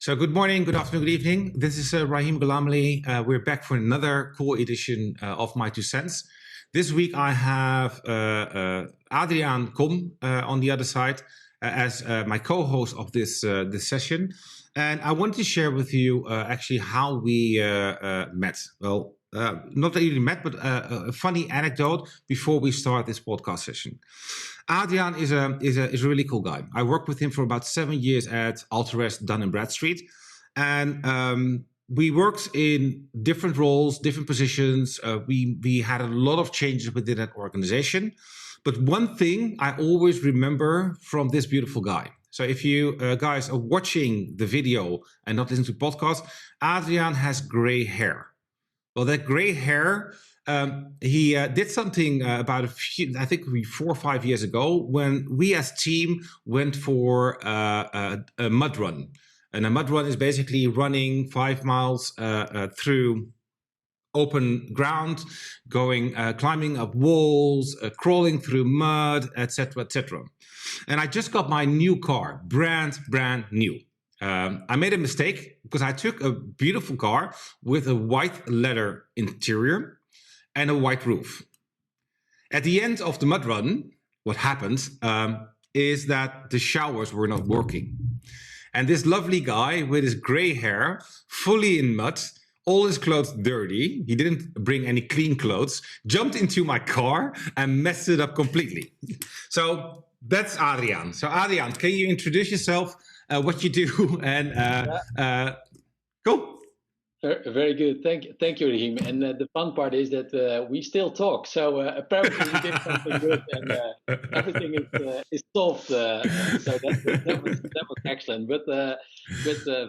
So good morning, good afternoon, good evening. This is Rahim Ghulamali. We're back for another cool edition of My Two Cents. This week I have Adriaan Kom on the other side as my co-host of this session. And I wanted to share with you actually how we met. Well, not really met, but a funny anecdote before we start this podcast session. Adriaan is a really cool guy. I worked with him for about 7 years at Altares Dun & Bradstreet, and we worked in different roles, different positions. We had a lot of changes within that organization. But one thing I always remember from this beautiful guy. So if you guys are watching the video and not listening to podcasts, Adriaan has gray hair. Well, that gray hair, he did something about I think 4 or 5 years ago when we as team went for a mud run. And a mud run is basically running 5 miles through open ground, going, climbing up walls, crawling through mud, etc., etc. And I just got my new car, brand new. I made a mistake because I took a beautiful car with a white leather interior and a white roof. At the end of the mud run, what happened is that the showers were not working. And this lovely guy with his gray hair, fully in mud, all his clothes dirty, he didn't bring any clean clothes, jumped into my car and messed it up completely. So that's Adriaan. So Adriaan, can you introduce yourself, what you do, and cool. Very good. Thank you, Rahim. And the fun part is that we still talk. So apparently we did something good, and everything is solved. So that was excellent. But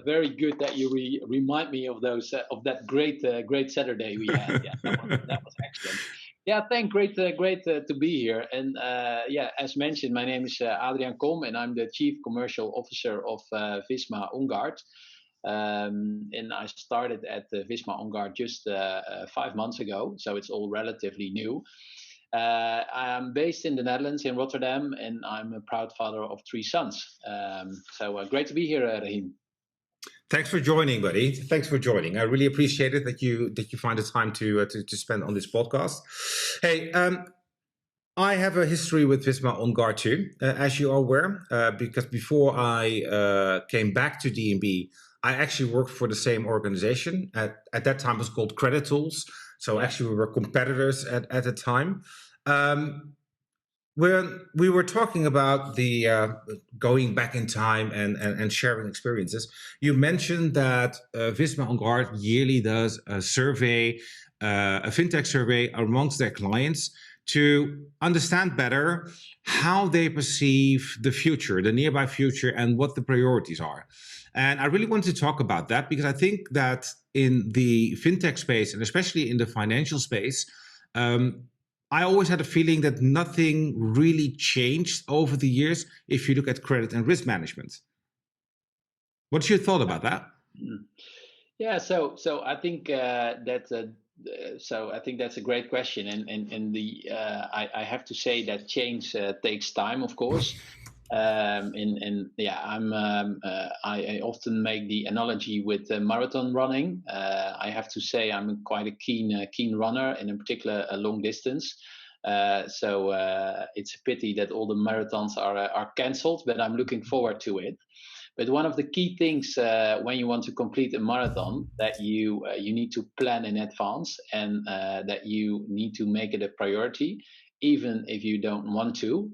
very good that you remind me of those of that great Saturday we had. Yeah, that was excellent. Yeah, great to be here. And yeah, as mentioned, my name is Adriaan Kom, and I'm the Chief Commercial Officer of Visma OnGuard. And I started at Visma OnGuard just 5 months ago, so it's all relatively new. I'm based in the Netherlands, in Rotterdam, and I'm a proud father of 3 sons. So great to be here, Rahim. Thanks for joining, buddy. Thanks for joining. I really appreciate it that you find the time to spend on this podcast. Hey, I have a history with Visma OnGuard too, as you are aware, because before I came back to DNB, I actually worked for the same organization. At that time, it was called Credit Tools. So actually, we were competitors at the time. When we were talking about the going back in time and sharing experiences, you mentioned that Visma OnGuard yearly does a survey, a fintech survey amongst their clients to understand better how they perceive the future, the nearby future, and what the priorities are. And I really wanted to talk about that because I think that in the fintech space, and especially in the financial space, I always had a feeling that nothing really changed over the years if you look at credit and risk management. What's your thought about that? Yeah, so I think I think that's a great question, and I have to say that change takes time, of course. I often make the analogy with marathon running. I have to say I'm quite a keen runner, and in particular a long distance. So it's a pity that all the marathons are cancelled, but I'm looking forward to it. But one of the key things when you want to complete a marathon, that you need to plan in advance, and that you need to make it a priority, even if you don't want to.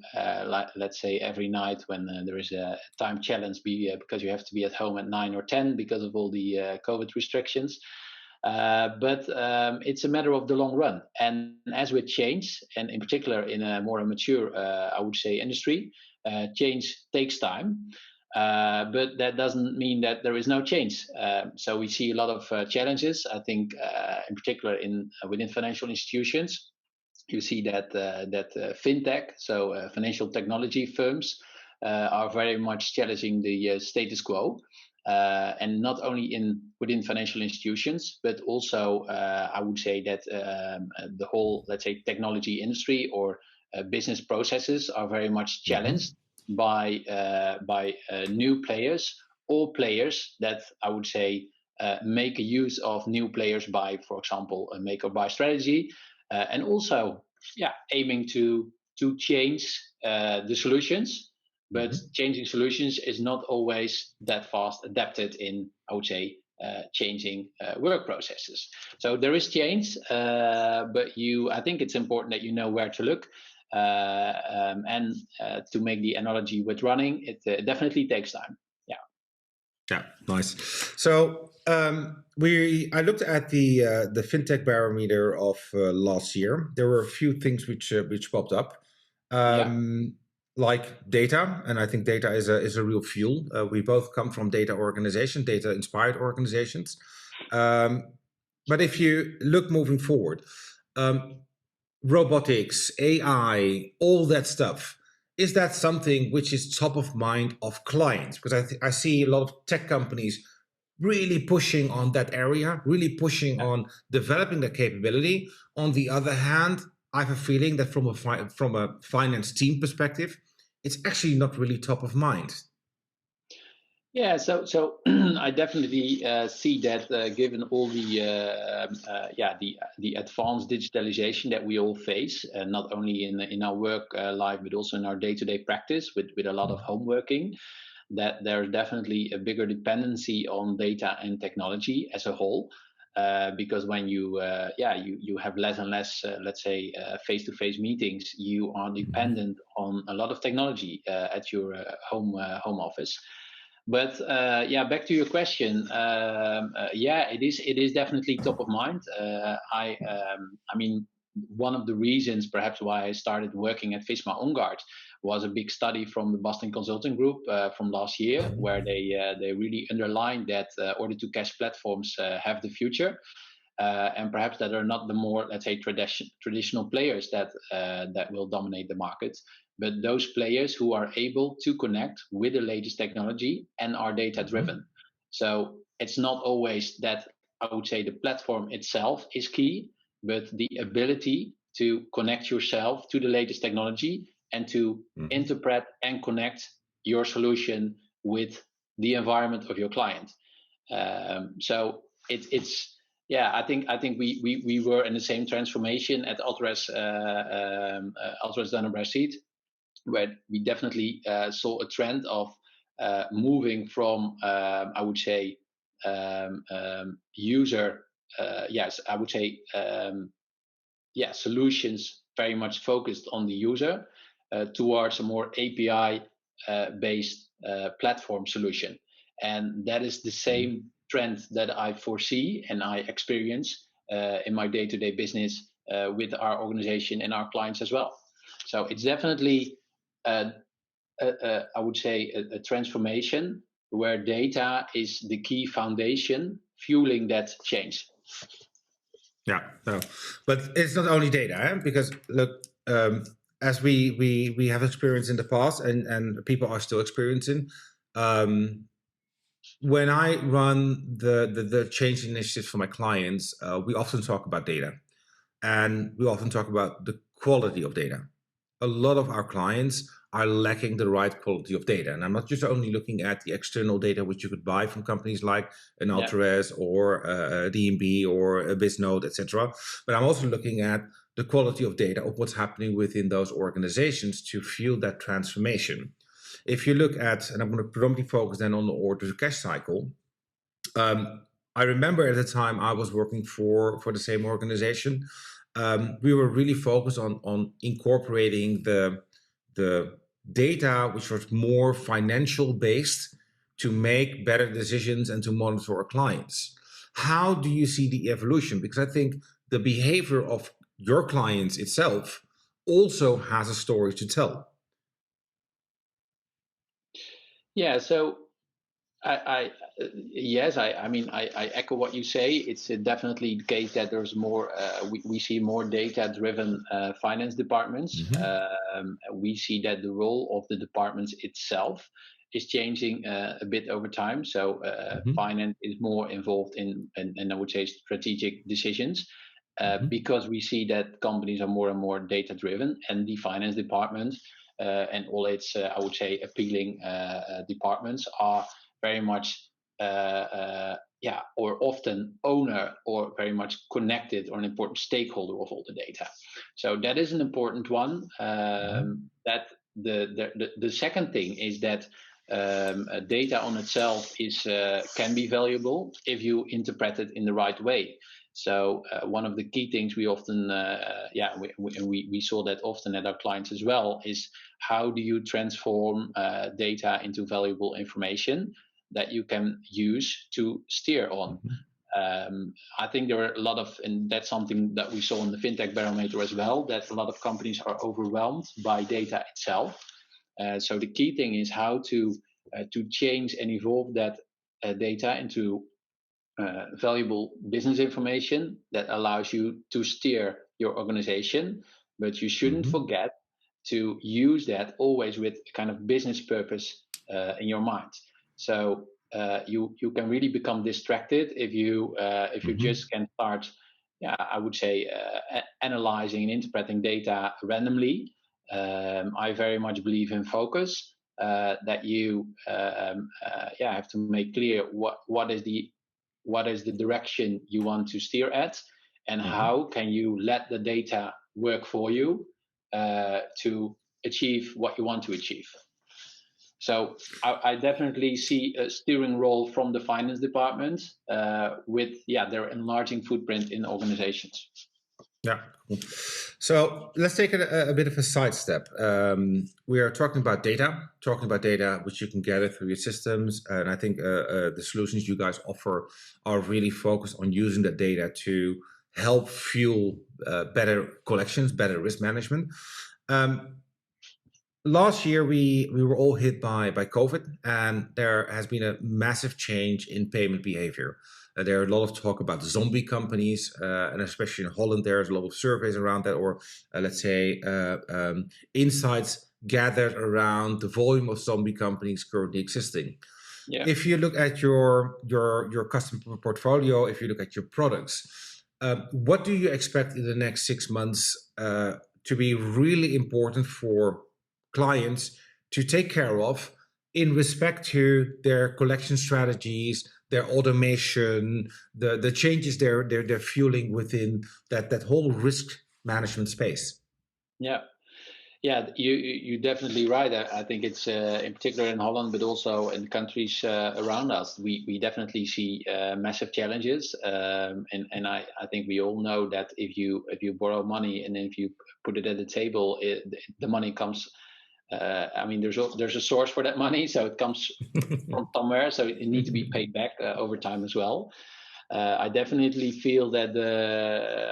Like, let's say every night when there is a time challenge, because you have to be at home at 9 or 10 because of all the COVID restrictions. But it's a matter of the long run. And as with change, and in particular in a more mature, I would say, industry, change takes time. But that doesn't mean that there is no change. So we see a lot of challenges. I think, in particular, within financial institutions, you see that fintech, so financial technology firms, are very much challenging the status quo, and not only within financial institutions, but also I would say that the whole, let's say, technology industry or business processes are very much challenged by new players all players that I would say make a use of new players by, for example, a make or buy strategy, and also aiming to change the solutions. But changing solutions is not always that fast adapted in, I would say, changing work processes. So there is change, but I think it's important that you know where to look. And to make the analogy with running, it definitely takes time. Yeah, nice. So I looked at the FinTech Barometer of last year. There were a few things which popped up, like data, and I think data is a real fuel. We both come from data inspired organizations. But if you look moving forward, robotics, AI, all that stuff. Is that something which is top of mind of clients? Because I see a lot of tech companies really pushing on that area, really pushing on developing the capability. On the other hand, I have a feeling that from a finance team perspective, it's actually not really top of mind. Yeah, so I definitely see that given all the advanced digitalization that we all face, not only in our work life but also in our day-to-day practice with a lot of home working, that there's definitely a bigger dependency on data and technology as a whole. Because when you have less and less, let's say, face-to-face meetings, you are dependent on a lot of technology at your home office. But back to your question. It is definitely top of mind. I mean, one of the reasons perhaps why I started working at Visma OnGuard was a big study from the Boston Consulting Group from last year, where they really underlined that order to cash platforms have the future. And perhaps that are not the more, let's say, traditional players that will dominate the market, but those players who are able to connect with the latest technology and are data driven. So it's not always that, I would say, the platform itself is key, but the ability to connect yourself to the latest technology and to interpret and connect your solution with the environment of your client. So it's I think we were in the same transformation at Altres Dun & Bradstreet, where we definitely saw a trend of moving from I would say user I would say solutions very much focused on the user towards a more API based platform solution. And that is the same trend that I foresee and I experience in my day-to-day business with our organization and our clients as well. So it's definitely, I would say, a transformation where data is the key foundation fueling that change. Yeah, no, but it's not only data, because look, as we have experienced in the past, and people are still experiencing. When I run the change initiatives for my clients, we often talk about data, and we often talk about the quality of data. A lot of our clients are lacking the right quality of data, and I'm not just only looking at the external data which you could buy from companies like an Altres or a DNB or a Bisnode, etc. But I'm also looking at the quality of data of what's happening within those organizations to fuel that transformation. If you look at, and I'm going to predominantly focus then on the order to cash cycle. I remember at the time I was working for the same organization. We were really focused on incorporating the data which was more financial based to make better decisions and to monitor our clients. How do you see the evolution? Because I think the behavior of your clients itself also has a story to tell. Yeah, so I echo what you say. It's definitely the case that there's more. We see more data-driven finance departments. We see that the role of the departments itself is changing a bit over time. So finance is more involved in I would say, strategic decisions. Because we see that companies are more and more data-driven, and the finance department and all its, I would say, appealing departments are very much or often owner or very much connected or an important stakeholder of all the data. So that is an important one. That the second thing is that data on itself is can be valuable if you interpret it in the right way. So one of the key things we often, we saw that often at our clients as well, is how do you transform data into valuable information that you can use to steer on. I think there are a lot of, and that's something that we saw in the FinTech Barometer as well, that a lot of companies are overwhelmed by data itself. So the key thing is how to change and evolve that data into valuable business information that allows you to steer your organization, but you shouldn't forget to use that always with kind of business purpose in your mind. So you can really become distracted if you just can start, I would say, analyzing and interpreting data randomly. I very much believe in focus. That you have to make clear what is the direction you want to steer at, and how can you let the data work for you to achieve what you want to achieve. So I definitely see a steering role from the finance department with their enlarging footprint in organizations. Yeah. So let's take a bit of a sidestep. We are talking about data which you can gather through your systems. And I think the solutions you guys offer are really focused on using that data to help fuel better collections, better risk management. Last year, we were all hit by COVID, and there has been a massive change in payment behavior. There are a lot of talk about zombie companies, and especially in Holland, there's a lot of surveys around that, or let's say insights gathered around the volume of zombie companies currently existing. Yeah. If you look at your customer portfolio, if you look at your products, what do you expect in the next 6 months to be really important for clients to take care of in respect to their collection strategies, their automation, the changes they're fueling within that whole risk management space? Yeah, you're definitely right. I think it's in particular in Holland, but also in countries around us, we definitely see massive challenges. And I think we all know that if you borrow money and then if you put it at the table, the money comes. There's a source for that money, so it comes from somewhere. So it needs to be paid back over time as well. I definitely feel that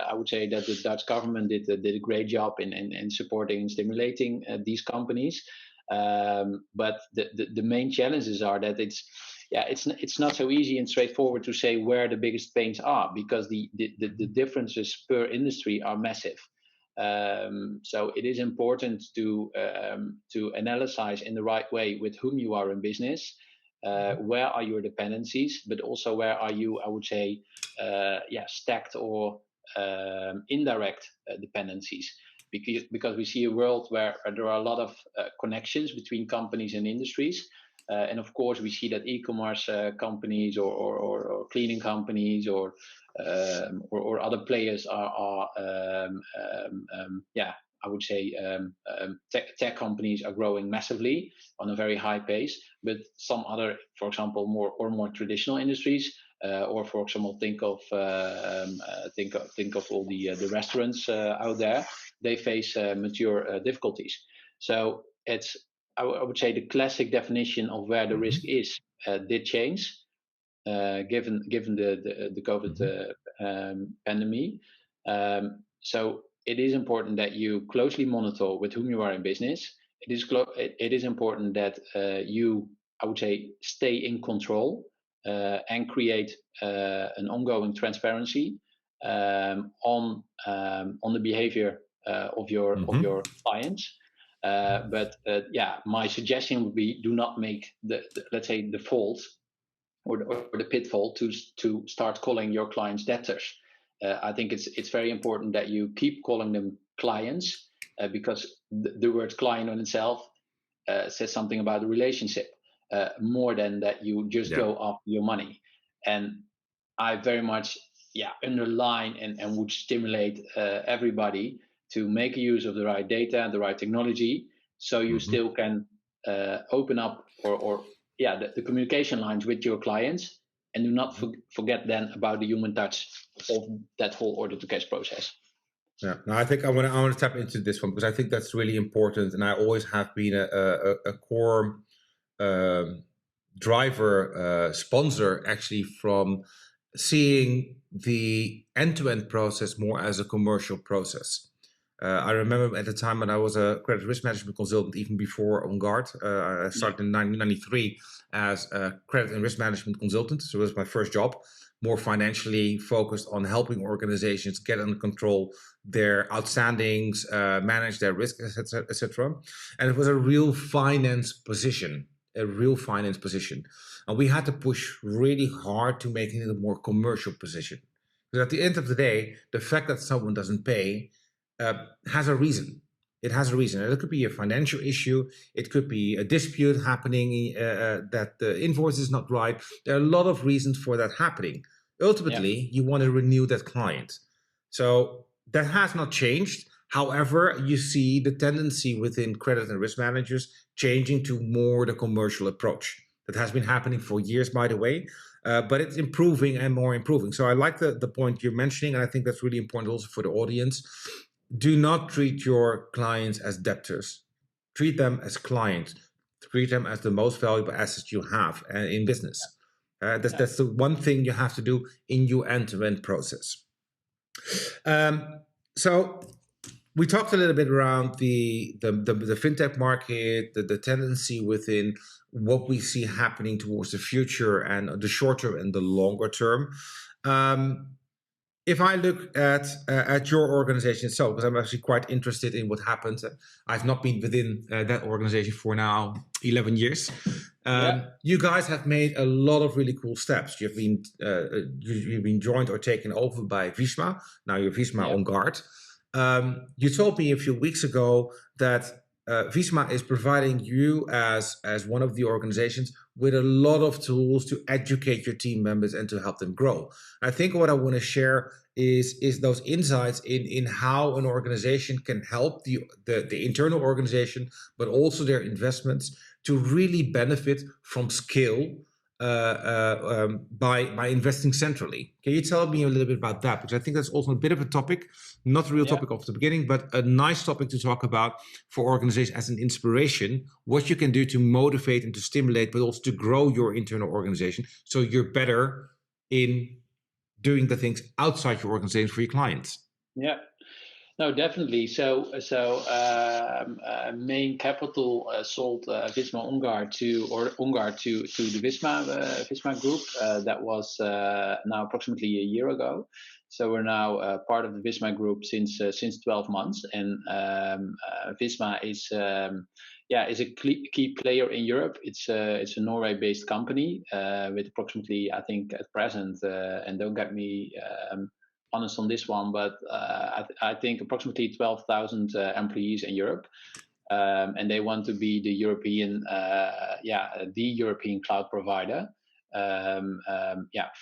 I would say that the Dutch government did a great job in supporting and stimulating these companies. But the main challenges are that it's not so easy and straightforward to say where the biggest pains are, because the differences per industry are massive. So it is important to analyze in the right way with whom you are in business. Where are your dependencies, but also where are you, I would say, stacked or indirect dependencies, because we see a world where there are a lot of connections between companies and industries. And of course, we see that e-commerce companies or cleaning companies or other players are I would say tech companies are growing massively on a very high pace. But some other, for example, more traditional industries, or for example, think of all the restaurants out there. They face mature difficulties. So it's, I would say, the classic definition of where the risk is did change, given the COVID pandemic. So it is important that you closely monitor with whom you are in business. It is important that you, I would say, stay in control and create an ongoing transparency on the behavior of your clients. But my suggestion would be, do not make let's say the fault or the pitfall to start calling your clients debtors. I think it's very important that you keep calling them clients, because the word client on itself says something about the relationship. more than that you just Yeah. go after your money. And I very much underline and would stimulate everybody to make use of the right data and the right technology, so you Hmm. still can open up or the communication lines with your clients, and do not forget then about the human touch of that whole order to cash process. Yeah, no, I think I want to tap into this one because I think that's really important, and I always have been a core um, driver, sponsor actually, from seeing the end-to-end process more as a commercial process. I remember at the time when I was a credit risk management consultant, even before OnGuard. I started in 1993 as a credit and risk management consultant. So it was my first job, more financially focused on helping organizations get under control their outstandings, manage their risk, etc., etc. And it was a real finance position, And we had to push really hard to make it a more commercial position. Because at the end of the day, the fact that someone doesn't pay has a reason. It has a reason. It could be a financial issue. It could be a dispute happening, that the invoice is not right. There are a lot of reasons for that happening. Ultimately, you want to renew that client. So that has not changed. However, you see the tendency within credit and risk managers changing to more the commercial approach. That has been happening for years, by the way, but it's improving and more improving. So I like the point you're mentioning, and I think that's really important also for the audience. Do not treat your clients as debtors. Treat them as clients. Treat them as the most valuable assets you have in business. That's the one thing you have to do in your end-to-end process. So we talked a little bit around the fintech market, the tendency within what we see happening towards the future and the short term and the longer term. If I look at your organization itself, because I'm actually quite interested in what happens. I've not been within that organization for now 11 years. You guys have made a lot of really cool steps. You've been joined or taken over by Visma. Now you're Visma OnGuard. You told me a few weeks ago that Visma is providing you as one of the organizations with a lot of tools to educate your team members and to help them grow. I think what I want to share is those insights in how an organization can help the internal organization, but also their investments to really benefit from scale by investing centrally. Can you tell me a little bit about that? Because I think that's also a bit of a topic, not a real topic of the beginning, but a nice topic to talk about for organizations as an inspiration, what you can do to motivate and to stimulate, but also to grow your internal organization so you're better in doing the things outside your organization for your clients. Yeah. No, definitely. So Main Capital sold Visma OnGuard to the Visma Group. That was now approximately a year ago. So we're now part of the Visma Group since 12 months, and Visma is a key player in Europe. It's a Norway-based company with approximately, I think at present, and don't get me honest on this one, but I think approximately 12,000 employees in Europe, and they want to be the European cloud provider,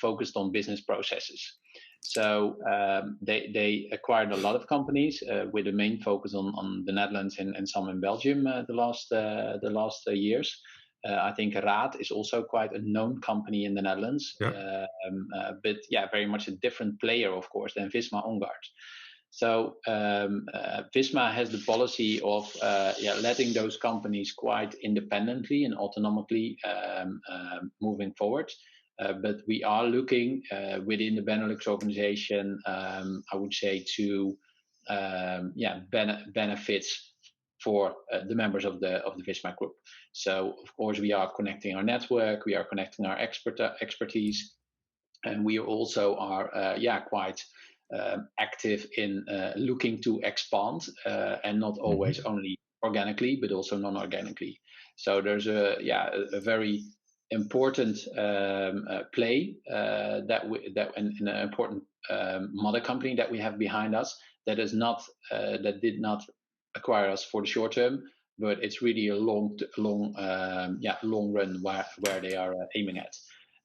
focused on business processes. So they acquired a lot of companies with a main focus on the Netherlands and some in Belgium the last years. I think Raad is also quite a known company in the Netherlands, but very much a different player, of course, than Visma OnGuard. So Visma has the policy of letting those companies quite independently and autonomously moving forward. But we are looking within the Benelux organization, I would say, to benefits for the members of the Visma Group. So of course we are connecting our network, we are connecting our expertise, and we also are quite active in looking to expand, and not always only organically, but also non-organically. So there's a very important play and an important mother company that we have behind us that did not acquire us for the short term, but it's really a long run where they are aiming at.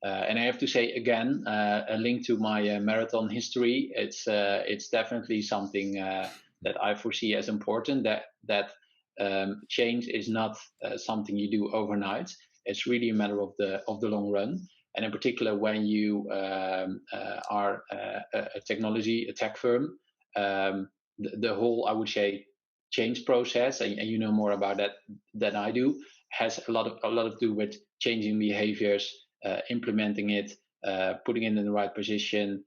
And I have to say again, a link to my marathon history. It's definitely something that I foresee as important. That change is not something you do overnight. It's really a matter of the long run. And in particular, when you are a tech firm, the whole, I would say, change process, and you know more about that than I do, has a lot to do with changing behaviors, implementing it, putting it in the right position,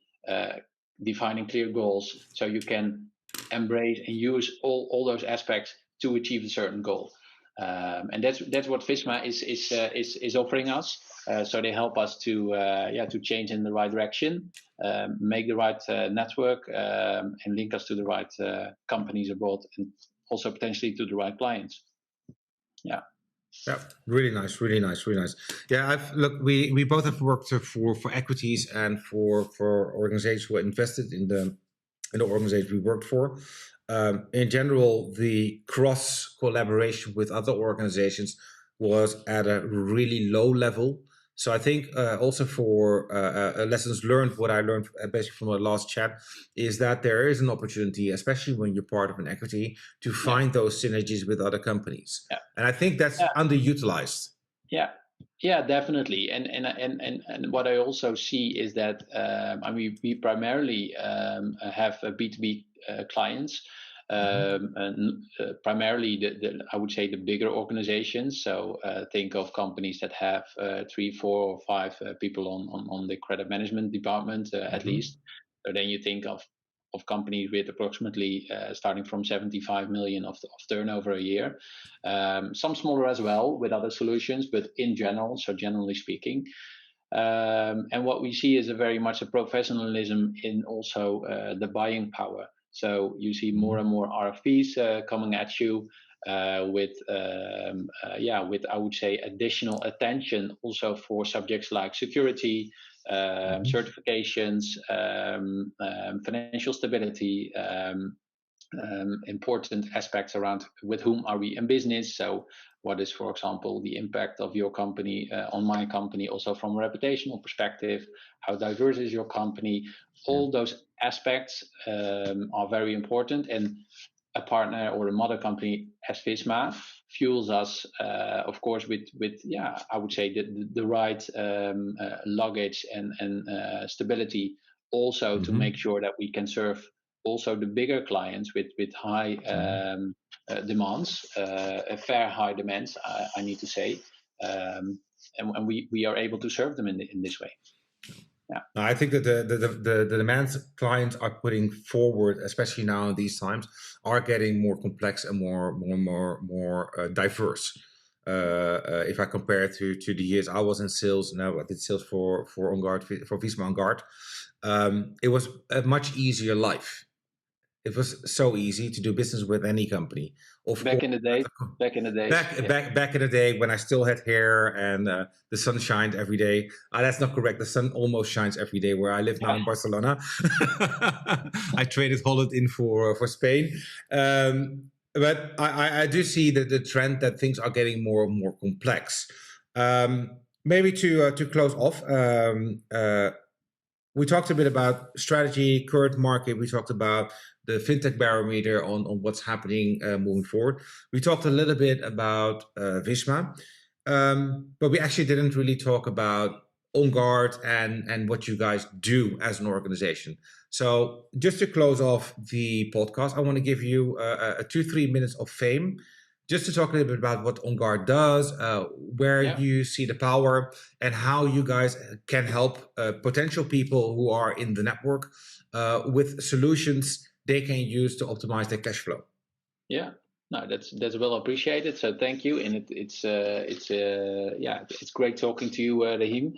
defining clear goals, so you can embrace and use all those aspects to achieve a certain goal. And that's what Visma is offering us. So they help us to change in the right direction, make the right network, and link us to the right companies abroad, and also potentially to the right clients. Yeah. Yeah, really nice, really nice, really nice. Yeah, we both have worked for equities and for organizations who are invested in the organization we worked for. In general, the cross collaboration with other organizations was at a really low level. So I think also for lessons learned, what I learned basically from our last chat is that there is an opportunity, especially when you're part of an equity, to find those synergies with other companies. Yeah. And I think that's underutilized. Yeah, definitely. And what I also see is that we primarily have B2B clients, and primarily I would say the bigger organizations. So think of companies that have 3, 4, or 5 people on the credit management department at least. So then you think of companies with approximately starting from 75 million of turnover a year. Some smaller as well with other solutions, but in general, so generally speaking. And what we see is a very much a professionalism in also the buying power. So you see more and more RFPs coming at you with I would say additional attention also for subjects like security, certifications, financial stability, important aspects around with whom are we in business. So what is, for example, the impact of your company on my company, also from a reputational perspective? How diverse is your company? All those aspects are very important, and a partner or a mother company as Visma fuels us, of course, with I would say the right luggage and stability, also to make sure that we can serve also the bigger clients with high demands, fair high demands, I need to say, and we are able to serve them in this way. Yeah. I think that the demands clients are putting forward, especially now in these times, are getting more complex and more diverse. If I compare to the years I was in sales, now I did sales for OnGuard, for Visma OnGuard, it was a much easier life. It was so easy to do business with any company. Back in the day, back in the day when I still had hair and the sun shined every day. That's not correct. The sun almost shines every day where I live now in Barcelona. I traded Holland in for Spain. But I do see the trend that things are getting more and more complex. Maybe to close off, we talked a bit about strategy, current market. We talked about the FinTech Barometer on what's happening moving forward. We talked a little bit about Visma, but we actually didn't really talk about OnGuard and what you guys do as an organization. So just to close off the podcast, I want to give you 2-3 minutes of fame, just to talk a little bit about what OnGuard does, where you see the power, and how you guys can help potential people who are in the network with solutions they can use to optimize their cash flow. Yeah, no, that's well appreciated. So thank you, and it's great talking to you, Rahim.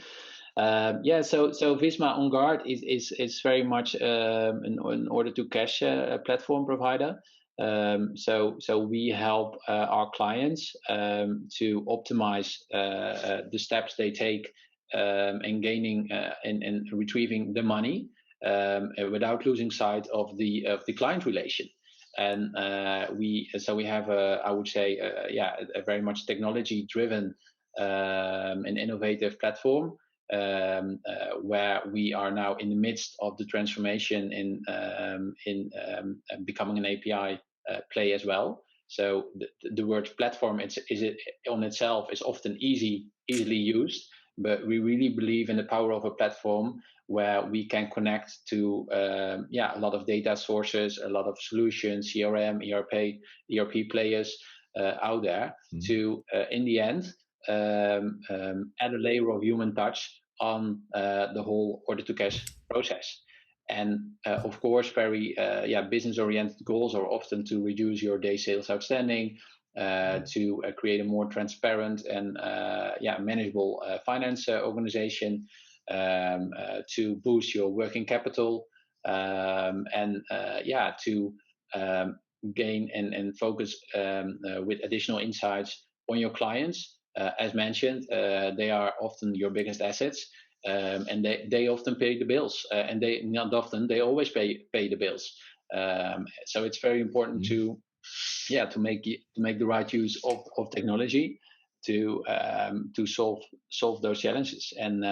So Visma OnGuard is very much an order to cash platform provider. So we help our clients to optimize the steps they take in gaining and retrieving the money without losing sight of the client relation. and we have I would say a very much technology driven and innovative platform, where we are now in the midst of the transformation in becoming an API play as well. So the word platform is it on itself is often easily used, but we really believe in the power of a platform where we can connect to a lot of data sources, a lot of solutions, CRM, ERP players out there to in the end add a layer of human touch on the whole order to cash process. And of course, very business-oriented goals are often to reduce your day sales outstanding, to create a more transparent and manageable finance organization, to boost your working capital, and to gain and focus with additional insights on your clients. As mentioned, they are often your biggest assets. And they often pay the bills, and they not often, they always pay the bills. So it's very important to make the right use of technology to solve those challenges. And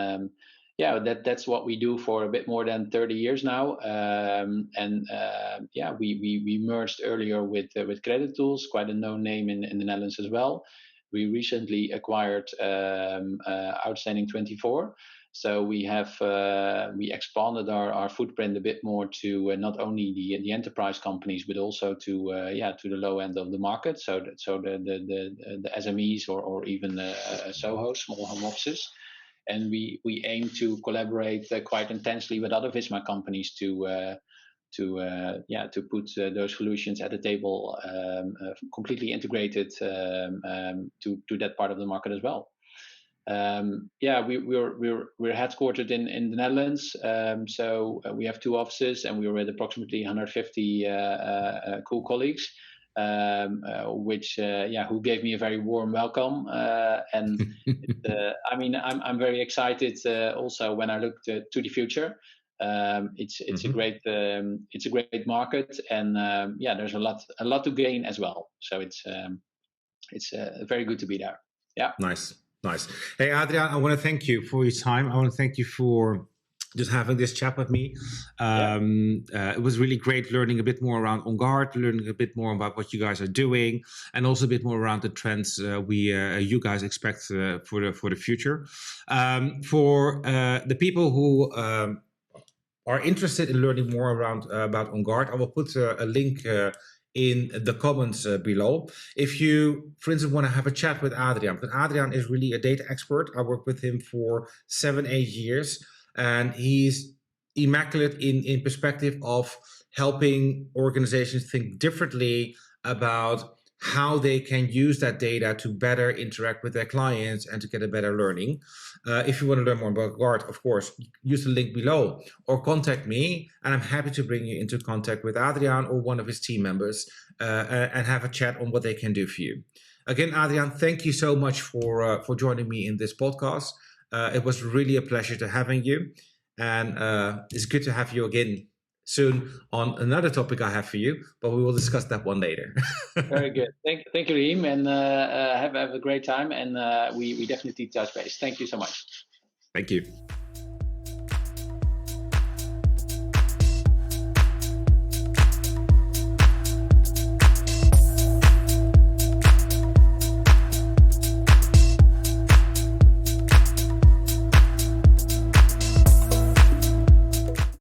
that's what we do for a bit more than 30 years now. We merged earlier with Credit Tools, quite a known name in the Netherlands as well. We recently acquired Outstanding 24. So we expanded our footprint a bit more to not only the enterprise companies, but also to the low end of the market. So the SMEs or even SOHO, small home offices. And we aim to collaborate quite intensely with other Visma companies to put those solutions at the table, completely integrated to that part of the market as well. We're headquartered in the Netherlands, so we have 2 offices, and we were with approximately 150 cool colleagues, who gave me a very warm welcome. I'm very excited also when I look to the future. It's a great market, and there's a lot to gain as well. So it's very good to be there. Yeah. Nice. Hey, Adriaan, I want to thank you for your time. I want to thank you for just having this chat with me. It was really great learning a bit more around OnGuard, learning a bit more about what you guys are doing, and also a bit more around the trends you guys expect for the future. For the people who are interested in learning more about OnGuard, I will put a link in the comments below. If you, for instance, want to have a chat with Adriaan, because Adriaan is really a data expert. I worked with him for 7-8 years, and he's immaculate in perspective of helping organizations think differently about how they can use that data to better interact with their clients and to get a better learning. If you want to learn more about OnGuard, of course, use the link below or contact me, and I'm happy to bring you into contact with Adriaan or one of his team members and have a chat on what they can do for you. Again, Adriaan, thank you so much for joining me in this podcast. It was really a pleasure to having you, and it's good to have you again soon on another topic I have for you, but we will discuss that one later. Very good. Thank you, Raheem, and have a great time. And we definitely touch base. Thank you so much. Thank you.